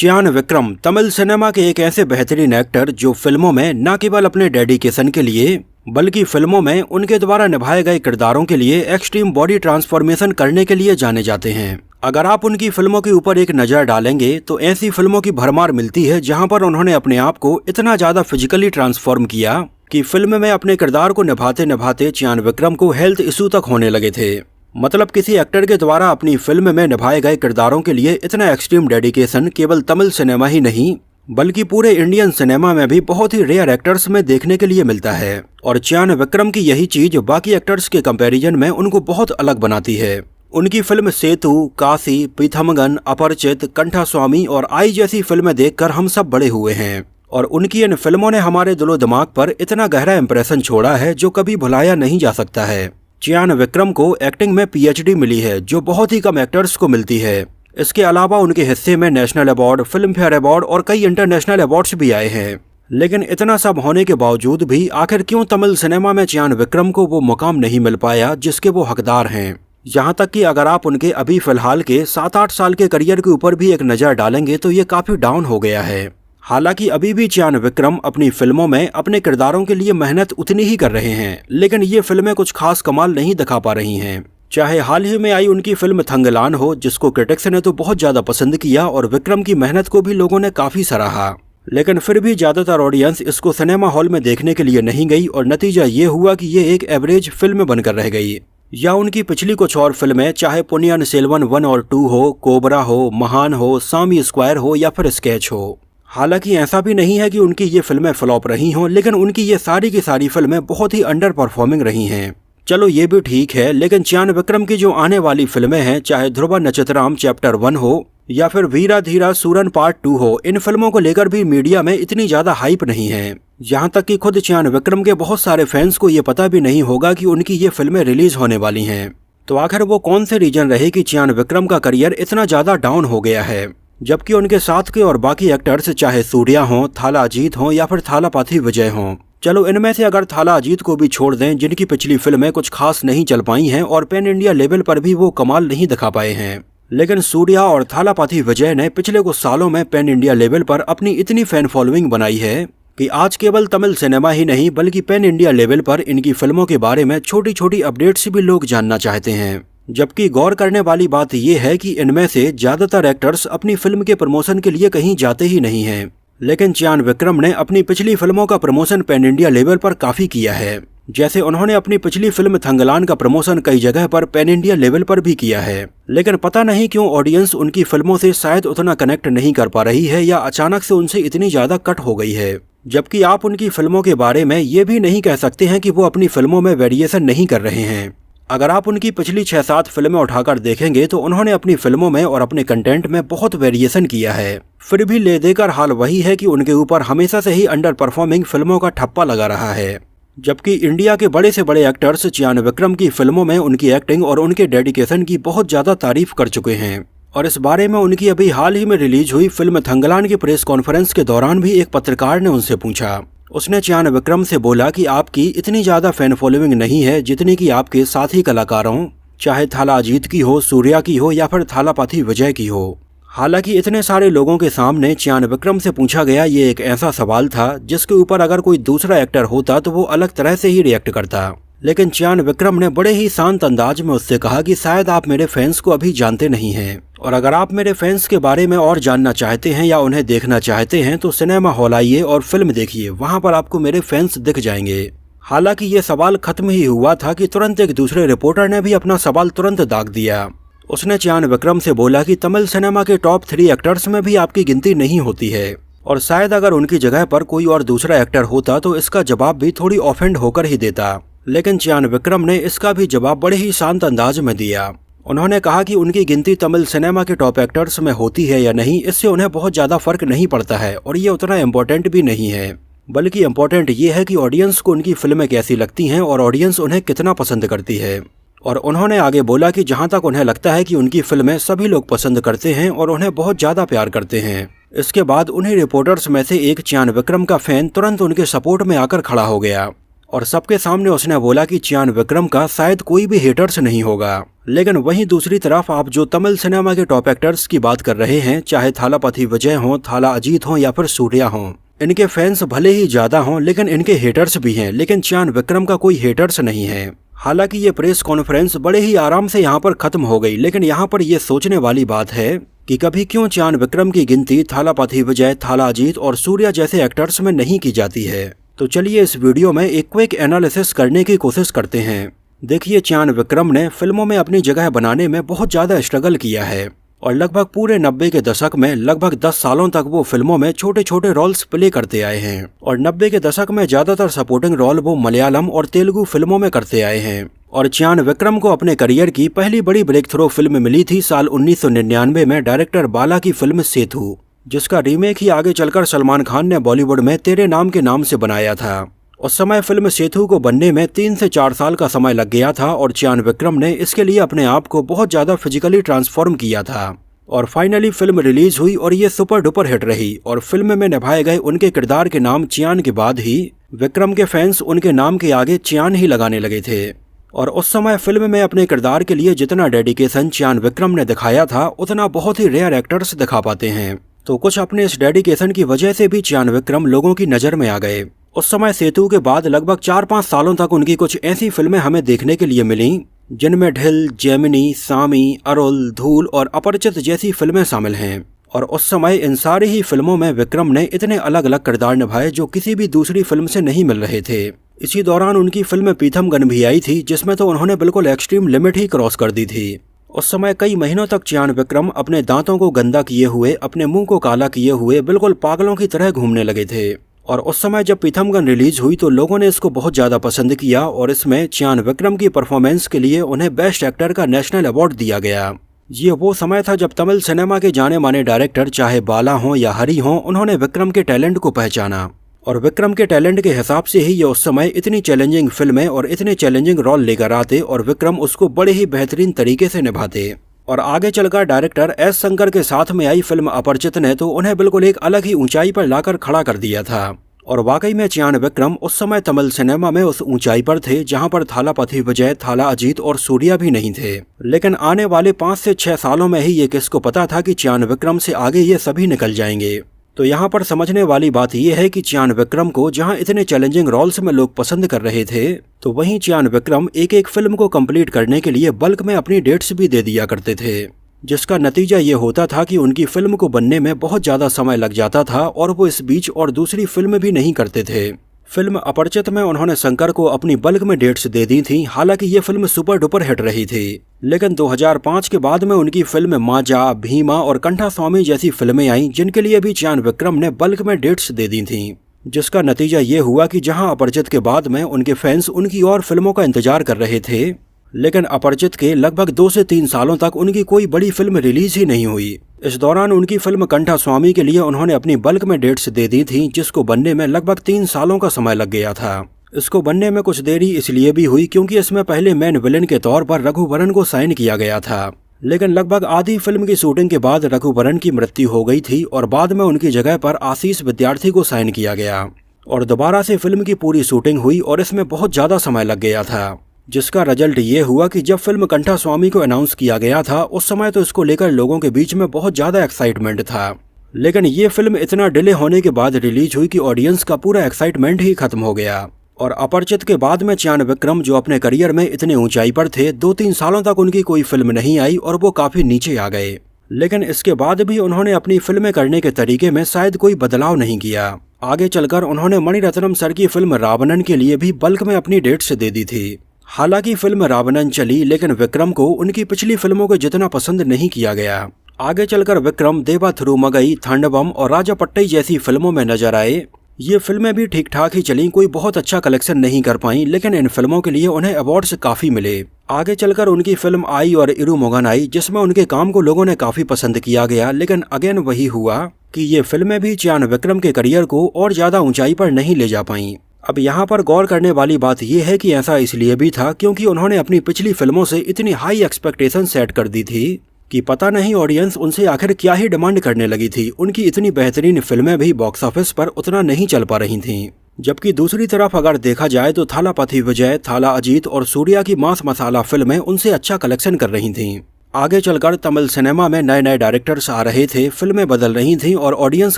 Chiyaan Vikram Tamil cinema के एक ऐसे बेहतरीन एक्टर जो फिल्मों में न केवल अपने डेडिकेशन के लिए बल्कि फिल्मों में उनके द्वारा निभाए गए किरदारों के लिए एक्सट्रीम बॉडी ट्रांसफॉर्मेशन करने के लिए जाने जाते हैं। अगर आप उनकी फिल्मों के ऊपर एक नज़र डालेंगे तो ऐसी फिल्मों की भरमार मिलती है जहां पर उन्होंने अपने आप को इतना ज़्यादा फिजिकली ट्रांसफॉर्म किया कि फिल्म में अपने किरदार को निभाते निभाते चियान विक्रम को हेल्थ इशू तक होने लगे थे। मतलब किसी एक्टर के द्वारा अपनी फिल्म में निभाए गए किरदारों के लिए इतना एक्सट्रीम डेडिकेशन केवल तमिल सिनेमा ही नहीं बल्कि पूरे इंडियन सिनेमा में भी बहुत ही रेयर एक्टर्स में देखने के लिए मिलता है। और चियान विक्रम की यही चीज बाकी एक्टर्स के कंपैरिजन में उनको बहुत अलग बनाती है। उनकी फिल्म सेतु, काशी, पीथमगन, अपरिचित, कंठास्वामी और आई जैसी फिल्में देखकर हम सब बड़े हुए हैं और उनकी इन फिल्मों ने हमारे दिलो दिमाग पर इतना गहरा इंप्रेशन छोड़ा है जो कभी भुलाया नहीं जा सकता है। चियान विक्रम को एक्टिंग में पीएचडी मिली है जो बहुत ही कम एक्टर्स को मिलती है। इसके अलावा उनके हिस्से में national award, film fair award और कई इंटरनेशनल अवार्ड्स भी आए हैं। लेकिन इतना सब होने के बावजूद भी आखिर क्यों तमिल सिनेमा में चियान विक्रम को वो मुकाम नहीं मिल पाया जिसके वो हकदार हैं। यहाँ तक कि अगर आप उनके अभी फिलहाल के 7-8 साल के करियर के ऊपर भी एक नज़र डालेंगे तो ये काफ़ी डाउन हो गया है। हालांकि अभी भी चियान विक्रम अपनी फिल्मों में अपने किरदारों के लिए मेहनत उतनी ही कर रहे हैं, लेकिन ये फिल्में कुछ खास कमाल नहीं दिखा पा रही हैं। चाहे हाल ही में आई उनकी फिल्म थंगलान हो जिसको क्रिटिक्स ने तो बहुत ज्यादा पसंद किया और विक्रम की मेहनत को भी लोगों ने काफी सराहा, लेकिन फिर भी ज्यादातर ऑडियंस इसको सिनेमा हॉल में देखने के लिए नहीं गई और नतीजा ये हुआ कि ये एक एवरेज फिल्म बनकर रह गई। या उनकी पिछली कुछ और फिल्में चाहे पुनियन सेल्वन 1 और 2 हो, कोबरा हो, महान हो, सामी स्क्वायर हो या फिर स्केच हो। हालांकि ऐसा भी नहीं है कि उनकी ये फिल्में फ्लॉप रही हों, लेकिन उनकी ये सारी की सारी फिल्में बहुत ही अंडर परफॉर्मिंग रही हैं। चलो ये भी ठीक है, लेकिन चियान विक्रम की जो आने वाली फिल्में हैं चाहे ध्रुव नक्षत्रम चैप्टर 1 हो या फिर वीरा धीरा सूरन पार्ट 2 हो, इन फिल्मों को लेकर भी मीडिया में इतनी ज्यादा हाइप नहीं है। यहाँ तक कि खुद चियान विक्रम के बहुत सारे फैंस को ये पता भी नहीं होगा कि उनकी ये फिल्में रिलीज होने वाली हैं। तो आखिर वो कौन से रीजन रहे कि चियान विक्रम का करियर इतना ज्यादा डाउन हो गया है, जबकि उनके साथ के और बाकी एक्टर्स चाहे सूर्या हो, थाला अजीत हो या फिर थालापथी विजय हो। चलो इनमें से अगर थाला अजीत को भी छोड़ दें जिनकी पिछली फिल्में कुछ खास नहीं चल पाई हैं और पैन इंडिया लेवल पर भी वो कमाल नहीं दिखा पाए हैं, लेकिन सूर्या और थालापथी विजय ने पिछले कुछ सालों में पैन इंडिया लेवल पर अपनी इतनी फैन फॉलोइंग बनाई है कि आज केवल तमिल सिनेमा ही नहीं बल्कि पैन इंडिया लेवल पर इनकी फिल्मों के बारे में छोटी छोटी अपडेट्स भी लोग जानना चाहते हैं। जबकि गौर करने वाली बात यह है कि इनमें से ज्यादातर एक्टर्स अपनी फिल्म के प्रमोशन के लिए कहीं जाते ही नहीं हैं, लेकिन चियान विक्रम ने अपनी पिछली फिल्मों का प्रमोशन पैन इंडिया लेवल पर काफी किया है। जैसे उन्होंने अपनी पिछली फिल्म थंगलान का प्रमोशन कई जगह पर पैन इंडिया लेवल पर भी किया है, लेकिन पता नहीं क्यों ऑडियंस उनकी फिल्मों से शायद उतना कनेक्ट नहीं कर पा रही है या अचानक से उनसे इतनी ज्यादा कट हो गई है। जबकि आप उनकी फिल्मों के बारे में ये भी नहीं कह सकते हैं कि वो अपनी फिल्मों में वेरिएशन नहीं कर रहे हैं। अगर आप उनकी पिछली 6-7 फिल्में उठाकर देखेंगे तो उन्होंने अपनी फिल्मों में और अपने कंटेंट में बहुत वेरिएशन किया है, फिर भी ले देकर हाल वही है कि उनके ऊपर हमेशा से ही अंडर परफॉर्मिंग फिल्मों का ठप्पा लगा रहा है। जबकि इंडिया के बड़े से बड़े एक्टर्स चियान विक्रम की फिल्मों में उनकी एक्टिंग और उनके डेडिकेशन की बहुत ज्यादा तारीफ कर चुके हैं। और इस बारे में उनकी अभी हाल ही में रिलीज हुई फिल्म थंगलान की प्रेस कॉन्फ्रेंस के दौरान भी एक पत्रकार ने उनसे पूछा। उसने चियान विक्रम से बोला कि आपकी इतनी ज्यादा फैन फॉलोइंग नहीं है जितनी कि आपके साथी कलाकारों चाहे थाला अजीत की हो, सूर्या की हो या फिर थालापथी विजय की हो। हालांकि इतने सारे लोगों के सामने चियान विक्रम से पूछा गया ये एक ऐसा सवाल था जिसके ऊपर अगर कोई दूसरा एक्टर होता तो वो अलग तरह से ही रिएक्ट करता, लेकिन चियान विक्रम ने बड़े ही शांत अंदाज में उससे कहा कि शायद आप मेरे फैंस को अभी जानते नहीं हैं और अगर आप मेरे फैंस के बारे में और जानना चाहते हैं या उन्हें देखना चाहते हैं तो सिनेमा हॉल आइए और फिल्म देखिए, वहां पर आपको मेरे फैंस दिख जाएंगे। हालांकि ये सवाल खत्म ही हुआ था कि तुरंत एक दूसरे रिपोर्टर ने भी अपना सवाल तुरंत दाग दिया। उसने चियान विक्रम से बोला कि तमिल सिनेमा के टॉप 3 एक्टर्स में भी आपकी गिनती नहीं होती है और शायद अगर उनकी जगह पर कोई और दूसरा एक्टर होता तो इसका जवाब भी थोड़ी ऑफेंड होकर ही देता, लेकिन चियान विक्रम ने इसका भी जवाब बड़े ही शांत अंदाज में दिया। उन्होंने कहा कि उनकी गिनती तमिल सिनेमा के टॉप एक्टर्स में होती है या नहीं इससे उन्हें बहुत ज्यादा फर्क नहीं पड़ता है और ये उतना इम्पोर्टेंट भी नहीं है, बल्कि इम्पोर्टेंट ये है कि ऑडियंस को उनकी फिल्में कैसी लगती हैं और ऑडियंस उन्हें कितना पसंद करती है। और उन्होंने आगे बोला कि जहां तक उन्हें लगता है कि उनकी फिल्में सभी लोग पसंद करते हैं और उन्हें बहुत ज्यादा प्यार करते हैं। इसके बाद उन्हीं रिपोर्टर्स में से एक चियान विक्रम का फैन तुरंत उनके सपोर्ट में आकर खड़ा हो गया और सबके सामने उसने बोला कि चियान विक्रम का शायद कोई भी हेटर्स नहीं होगा। लेकिन वहीं दूसरी तरफ आप जो तमिल सिनेमा के टॉप एक्टर्स की बात कर रहे हैं, चाहे थालापति विजय हों, थाला अजीत हों या फिर सूर्या हों, इनके फैंस भले ही ज्यादा हों लेकिन इनके हेटर्स भी हैं, लेकिन चियान विक्रम का कोई हेटर्स नहीं है। हालांकि ये प्रेस कॉन्फ्रेंस बड़े ही आराम से यहाँ पर खत्म हो गई, लेकिन यहाँ पर ये सोचने वाली बात है कि कभी क्यों चियान विक्रम की गिनती थालापति विजय, थाला अजीत और सूर्या जैसे एक्टर्स में नहीं की जाती है। तो चलिए इस वीडियो में एक क्विक एनालिसिस करने की कोशिश करते हैं। देखिए, चियान विक्रम ने फिल्मों में अपनी जगह बनाने में बहुत ज्यादा स्ट्रगल किया है और लगभग पूरे 90 के दशक में लगभग 10 सालों तक वो फिल्मों में छोटे छोटे रोल्स प्ले करते आए हैं और 90 के दशक में ज्यादातर सपोर्टिंग रोल वो मलयालम और तेलुगु फिल्मों में करते आए हैं। और चियान विक्रम को अपने करियर की पहली बड़ी ब्रेक थ्रो फिल्म मिली थी साल 1999 में डायरेक्टर बाला की फिल्म सेतु, जिसका रीमेक ही आगे चलकर सलमान खान ने बॉलीवुड में तेरे नाम के नाम से बनाया था। उस समय फिल्म सेतु को बनने में 3 से 4 साल का समय लग गया था और चियान विक्रम ने इसके लिए अपने आप को बहुत ज्यादा फिजिकली ट्रांसफॉर्म किया था और फाइनली फिल्म रिलीज हुई और ये सुपर डुपर हिट रही। और फिल्म में निभाए गए उनके किरदार के नाम चियान के बाद ही विक्रम के फैंस उनके नाम के आगे चियान ही लगाने लगे थे। और उस समय फिल्म में अपने किरदार के लिए जितना डेडिकेशन चियान विक्रम ने दिखाया था उतना बहुत ही रेयर एक्टर्स दिखा पाते हैं। तो कुछ अपने इस डेडिकेशन की वजह से भी चियान विक्रम लोगों की नजर में आ गए। उस समय सेतु के बाद लगभग 4-5 सालों तक उनकी कुछ ऐसी फिल्में हमें देखने के लिए मिली जिनमें ढिल, जेमिनी, सामी, अरुल, धूल और अपरिचित जैसी फिल्में शामिल हैं। और उस समय इन सारी ही फिल्मों में विक्रम ने इतने अलग अलग किरदार निभाए जो किसी भी दूसरी फिल्म से नहीं मिल रहे थे। इसी दौरान उनकी फिल्म पीथमगन भी आई थी, जिसमें तो उन्होंने बिल्कुल एक्सट्रीम लिमिट ही क्रॉस कर दी थी। उस समय कई महीनों तक चियान विक्रम अपने दांतों को गंदा किए हुए, अपने मुंह को काला किए हुए बिल्कुल पागलों की तरह घूमने लगे थे। और उस समय जब पीथमगन रिलीज हुई तो लोगों ने इसको बहुत ज्यादा पसंद किया और इसमें चियान विक्रम की परफॉर्मेंस के लिए उन्हें बेस्ट एक्टर का नेशनल अवार्ड दिया गया। ये वो समय था जब तमिल सिनेमा के जाने माने डायरेक्टर चाहे बाला हों या हरी हों, उन्होंने विक्रम के टैलेंट को पहचाना और विक्रम के टैलेंट के हिसाब से ही ये उस समय इतनी चैलेंजिंग फिल्में और इतने चैलेंजिंग रोल लेकर आते और विक्रम उसको बड़े ही बेहतरीन तरीके से निभाते। और आगे चलकर डायरेक्टर एस शंकर के साथ में आई फिल्म अपरिचित ने तो उन्हें बिल्कुल एक अलग ही ऊंचाई पर लाकर खड़ा कर दिया था। और वाकई में चियान विक्रम उस समय तमिल सिनेमा में उस ऊंचाई पर थे जहां पर थालापति विजय, थाला अजीत और सूर्या भी नहीं थे। लेकिन आने वाले 5 से 6 सालों में ही ये किसको पता था कि चियान विक्रम से आगे ये सभी निकल जाएंगे। तो यहाँ पर समझने वाली बात यह है कि चियान विक्रम को जहाँ इतने चैलेंजिंग रोल्स में लोग पसंद कर रहे थे, तो वहीं चियान विक्रम एक एक फिल्म को कंप्लीट करने के लिए बल्क में अपनी डेट्स भी दे दिया करते थे, जिसका नतीजा ये होता था कि उनकी फिल्म को बनने में बहुत ज्यादा समय लग जाता था और वो इस बीच और दूसरी फिल्म भी नहीं करते थे। फिल्म अपरिचित में उन्होंने शंकर को अपनी बल्क में डेट्स दे दी थी। हालांकि ये फिल्म सुपर डुपर हिट रही थी, लेकिन 2005 के बाद में उनकी फिल्म माजा, भीमा और कंठा स्वामी जैसी फिल्में आईं जिनके लिए भी चियान विक्रम ने बल्क में डेट्स दे दी थी, जिसका नतीजा ये हुआ कि जहां अपरिचित के बाद में उनके फैंस उनकी और फिल्मों का इंतजार कर रहे थे, लेकिन अपरिचित के लगभग 2 से 3 सालों तक उनकी कोई बड़ी फिल्म रिलीज ही नहीं हुई। इस दौरान उनकी फिल्म कंठा स्वामी के लिए उन्होंने अपनी बल्क में डेट्स दे दी थी, जिसको बनने में लगभग 3 सालों का समय लग गया था। इसको बनने में कुछ देरी इसलिए भी हुई क्योंकि इसमें पहले मेन विलेन के तौर पर रघुवरन को साइन किया गया था, लेकिन लगभग आधी फिल्म की शूटिंग के बाद रघुवरन की मृत्यु हो गई थी और बाद में उनकी जगह पर आशीष विद्यार्थी को साइन किया गया और दोबारा से फिल्म की पूरी शूटिंग हुई और इसमें बहुत ज्यादा समय लग गया था, जिसका रिजल्ट ये हुआ कि जब फिल्म कंठा स्वामी को अनाउंस किया गया था उस समय तो इसको लेकर लोगों के बीच में बहुत ज्यादा एक्साइटमेंट था, लेकिन ये फिल्म इतना डिले होने के बाद रिलीज हुई कि ऑडियंस का पूरा एक्साइटमेंट ही खत्म हो गया। और अपरिचित के बाद में चियान विक्रम जो अपने करियर में इतने ऊंचाई पर थे, 2-3 सालों तक उनकी कोई फिल्म नहीं आई और वो काफी नीचे आ गए। लेकिन इसके बाद भी उन्होंने अपनी फिल्में करने के तरीके में शायद कोई बदलाव नहीं किया। आगे चलकर उन्होंने मणिरत्नम सर की फिल्म रावणन के लिए भी बल्क में अपनी डेट्स दे दी थी। हालांकि फिल्म रावणन चली, लेकिन विक्रम को उनकी पिछली फिल्मों को जितना पसंद नहीं किया गया। आगे चलकर विक्रम देवा थिरुमगई, थांडवम और राजा पट्टई जैसी फिल्मों में नजर आए। ये फिल्में भी ठीक ठाक ही चली, कोई बहुत अच्छा कलेक्शन नहीं कर पाई, लेकिन इन फिल्मों के लिए उन्हें अवार्ड्स काफी मिले। आगे चलकर उनकी फिल्म आई और इरुमुगन आई, जिसमें उनके काम को लोगों ने काफी पसंद किया गया, लेकिन अगेन वही हुआ कि ये फिल्में भी चियान विक्रम के करियर को और ज्यादा ऊंचाई पर नहीं ले जा पाई। अब यहाँ पर गौर करने वाली बात यह है कि ऐसा इसलिए भी था क्योंकि उन्होंने अपनी पिछली फिल्मों से इतनी हाई एक्सपेक्टेशन सेट कर दी थी कि पता नहीं ऑडियंस उनसे आखिर क्या ही डिमांड करने लगी थी। उनकी इतनी बेहतरीन फिल्में भी बॉक्स ऑफिस पर उतना नहीं चल पा रही थीं। जबकि दूसरी तरफ अगर देखा जाए तो थालापति विजय, थाला अजीत और सूर्या की मास मसाला फिल्में उनसे अच्छा कलेक्शन कर रही थीं। आगे चलकर तमिल सिनेमा में नए नए डायरेक्टर्स आ रहे थे, फिल्में बदल रही थीं और ऑडियंस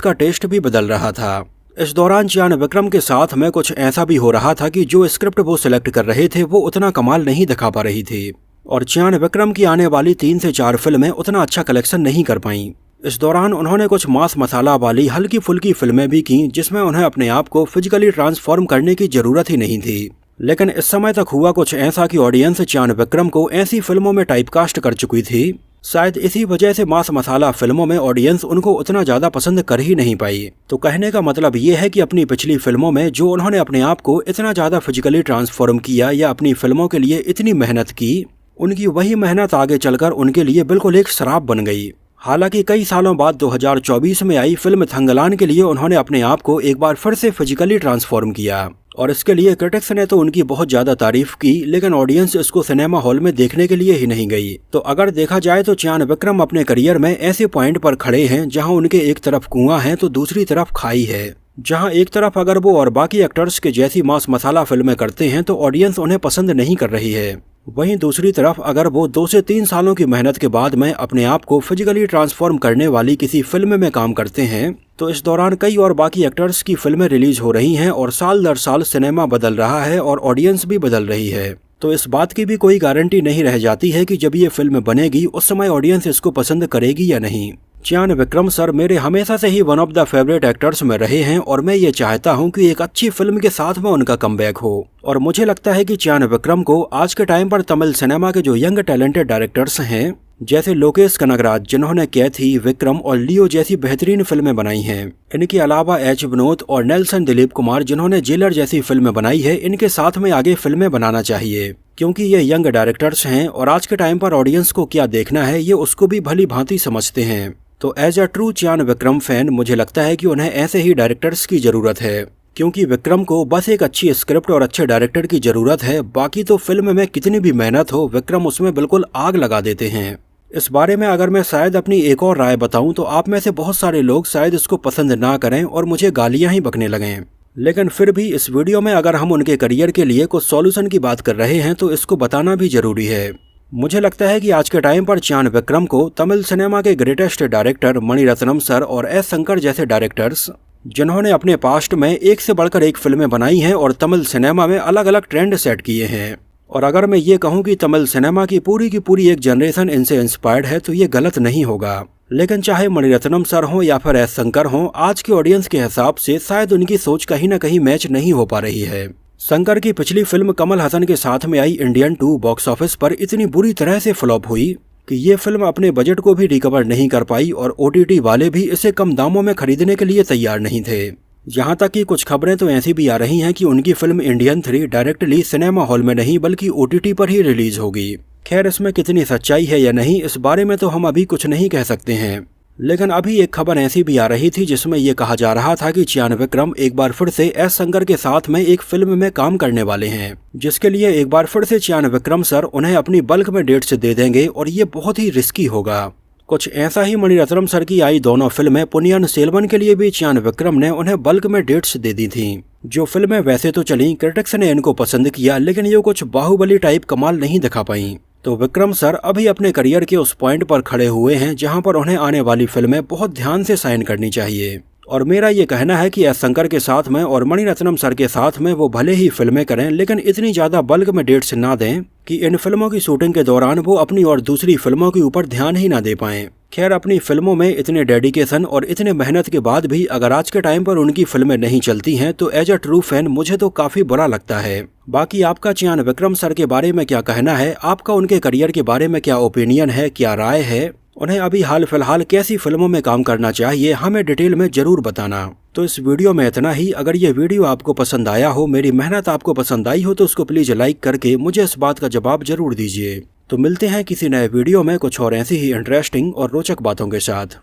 का टेस्ट भी बदल रहा था। इस दौरान चियान विक्रम के साथ में कुछ ऐसा भी हो रहा था कि जो स्क्रिप्ट वो सिलेक्ट कर रहे थे वो उतना कमाल नहीं दिखा पा रही थी और चियान विक्रम की आने वाली 3 से 4 फिल्में उतना अच्छा कलेक्शन नहीं कर पाईं। इस दौरान उन्होंने कुछ मास मसाला वाली हल्की फुल्की फिल्में भी की जिसमें उन्हें अपने आप को फिजिकली ट्रांसफॉर्म करने की जरूरत ही नहीं थी। लेकिन इस समय तक हुआ कुछ ऐसा कि ऑडियंस चियान विक्रम को ऐसी फिल्मों में टाइपकास्ट कर चुकी थी। शायद इसी वजह से मास मसाला फिल्मों में ऑडियंस उनको उतना ज्यादा पसंद कर ही नहीं पाई। तो कहने का मतलब ये है कि अपनी पिछली फिल्मों में जो उन्होंने अपने आप को इतना ज्यादा फिजिकली ट्रांसफॉर्म किया या अपनी फिल्मों के लिए इतनी मेहनत की, उनकी वही मेहनत आगे चलकर उनके लिए बिल्कुल एक शराब बन गई। हालांकि कई सालों बाद 2024 में आई फिल्म थंगलान के लिए उन्होंने अपने आप को एक बार फिर से फिजिकली ट्रांसफॉर्म किया और इसके लिए क्रिटिक्स ने तो उनकी बहुत ज्यादा तारीफ की, लेकिन ऑडियंस इसको सिनेमा हॉल में देखने के लिए ही नहीं गई। तो अगर देखा जाए तो चियान विक्रम अपने करियर में ऐसे पॉइंट पर खड़े हैं जहां उनके एक तरफ कुआं है तो दूसरी तरफ खाई है। जहां एक तरफ अगर वो और बाकी एक्टर्स के जैसी मास मसाला फिल्में करते हैं तो ऑडियंस उन्हें पसंद नहीं कर रही है, वहीं दूसरी तरफ अगर वो 2 से 3 सालों की मेहनत के बाद में अपने आप को फिजिकली ट्रांसफॉर्म करने वाली किसी फिल्म में काम करते हैं तो इस दौरान कई और बाकी एक्टर्स की फिल्में रिलीज हो रही हैं और साल दर साल सिनेमा बदल रहा है और ऑडियंस भी बदल रही है। तो इस बात की भी कोई गारंटी नहीं रह जाती है कि जब ये फिल्म बनेगी उस समय ऑडियंस इसको पसंद करेगी या नहीं। चियान विक्रम सर मेरे हमेशा से ही one of the favourite actors में रहे हैं और मैं ये चाहता हूं कि एक अच्छी फिल्म के साथ में उनका कमबैक हो और मुझे लगता है कि चियान विक्रम को आज के टाइम पर तमिल सिनेमा के जो यंग टैलेंटेड डायरेक्टर्स हैं जैसे लोकेश कनगराज जिन्होंने कैथी, विक्रम और लियो जैसी बेहतरीन फिल्में बनाई हैं, इनके अलावा एच विनोद और नेल्सन दिलीप कुमार जिन्होंने जेलर जैसी फिल्में बनाई है, इनके साथ में आगे फिल्में बनाना चाहिए क्योंकि ये यंग डायरेक्टर्स हैं और आज के टाइम पर ऑडियंस को क्या देखना है ये उसको भी भली भांति समझते हैं। तो as a true Chiyaan Vikram fan मुझे लगता है कि उन्हें ऐसे ही डायरेक्टर्स की जरूरत है क्योंकि विक्रम को बस एक अच्छी स्क्रिप्ट और अच्छे डायरेक्टर की जरूरत है, बाकी तो फिल्म में कितनी भी मेहनत हो विक्रम उसमें बिल्कुल आग लगा देते हैं। इस बारे में अगर मैं शायद अपनी एक और राय बताऊं तो आप में से बहुत सारे लोग शायद इसको पसंद ना करें और मुझे गालियां ही बकने लगें, लेकिन फिर भी इस वीडियो में अगर हम उनके करियर के लिए कुछ सॉल्यूशन की बात कर रहे हैं तो इसको बताना भी जरूरी है। मुझे लगता है कि आज के टाइम पर चियान विक्रम को तमिल सिनेमा के ग्रेटेस्ट डायरेक्टर मणिरत्नम सर और एस शंकर जैसे डायरेक्टर्स जिन्होंने अपने पास्ट में एक से बढ़कर एक फिल्में बनाई हैं और तमिल सिनेमा में अलग अलग ट्रेंड सेट किए हैं, और अगर मैं ये कहूँ कि तमिल सिनेमा की पूरी एक जनरेशन इनसे इंस्पायर्ड है तो ये गलत नहीं होगा। लेकिन चाहे मणिरत्नम सर हो या फिर एस शंकर हो, आज के ऑडियंस के हिसाब से शायद उनकी सोच कहीं न कहीं मैच नहीं हो पा रही है। शंकर की पिछली फिल्म कमल हसन के साथ में आई इंडियन 2 बॉक्स ऑफिस पर इतनी बुरी तरह से फ्लॉप हुई कि ये फिल्म अपने बजट को भी रिकवर नहीं कर पाई और OTT वाले भी इसे कम दामों में खरीदने के लिए तैयार नहीं थे। यहाँ तक कि कुछ खबरें तो ऐसी भी आ रही हैं कि उनकी film Indian 3 directly cinema hall में नहीं बल्कि OTT पर ही रिलीज होगी। खैर इसमें कितनी सच्चाई है या नहीं इस बारे में तो हम अभी कुछ नहीं कह सकते हैं, लेकिन अभी एक खबर ऐसी भी आ रही थी जिसमें ये कहा जा रहा था कि चियान विक्रम एक बार फिर से एस शंकर के साथ में एक फिल्म में काम करने वाले हैं, जिसके लिए एक बार फिर से चियान विक्रम सर उन्हें अपनी बल्क में डेट्स दे देंगे और ये बहुत ही रिस्की होगा। कुछ ऐसा ही मणिरत्नम सर की आई दोनों फिल्में पुनियन सेल्वन के लिए भी चियान विक्रम ने उन्हें बल्क में डेट्स दे दी थी। जो फिल्में वैसे तो चली, क्रिटिक्स ने इनको पसंद किया, लेकिन ये कुछ बाहुबली टाइप कमाल नहीं दिखा पाई। तो विक्रम सर अभी अपने करियर के उस पॉइंट पर खड़े हुए हैं जहां पर उन्हें आने वाली फिल्में बहुत ध्यान से साइन करनी चाहिए, और मेरा ये कहना है कि एस शंकर के साथ में और मणिरत्नम सर के साथ में वो भले ही फिल्में करें लेकिन इतनी ज्यादा बल्क में डेट्स ना दें कि इन फिल्मों की शूटिंग के दौरान वो अपनी और दूसरी फिल्मों के ऊपर ध्यान ही ना दे पाएं। खैर अपनी फिल्मों में इतने डेडिकेशन और इतने मेहनत के बाद भी अगर आज के टाइम पर उनकी फिल्में नहीं चलती हैं तो एज अ ट्रू फैन मुझे तो काफी बुरा लगता है। बाकी आपका चियान विक्रम सर के बारे में क्या कहना है, आपका उनके करियर के बारे में क्या ओपिनियन है, क्या राय है, उन्हें अभी हाल फिलहाल कैसी फिल्मों में काम करना चाहिए, हमें डिटेल में जरूर बताना। तो इस वीडियो में इतना ही। अगर ये वीडियो आपको पसंद आया हो, मेरी मेहनत आपको पसंद आई हो तो उसको प्लीज लाइक करके मुझे इस बात का जवाब जरूर दीजिए। तो मिलते हैं किसी नए वीडियो में कुछ और ऐसी ही इंटरेस्टिंग और रोचक बातों के साथ।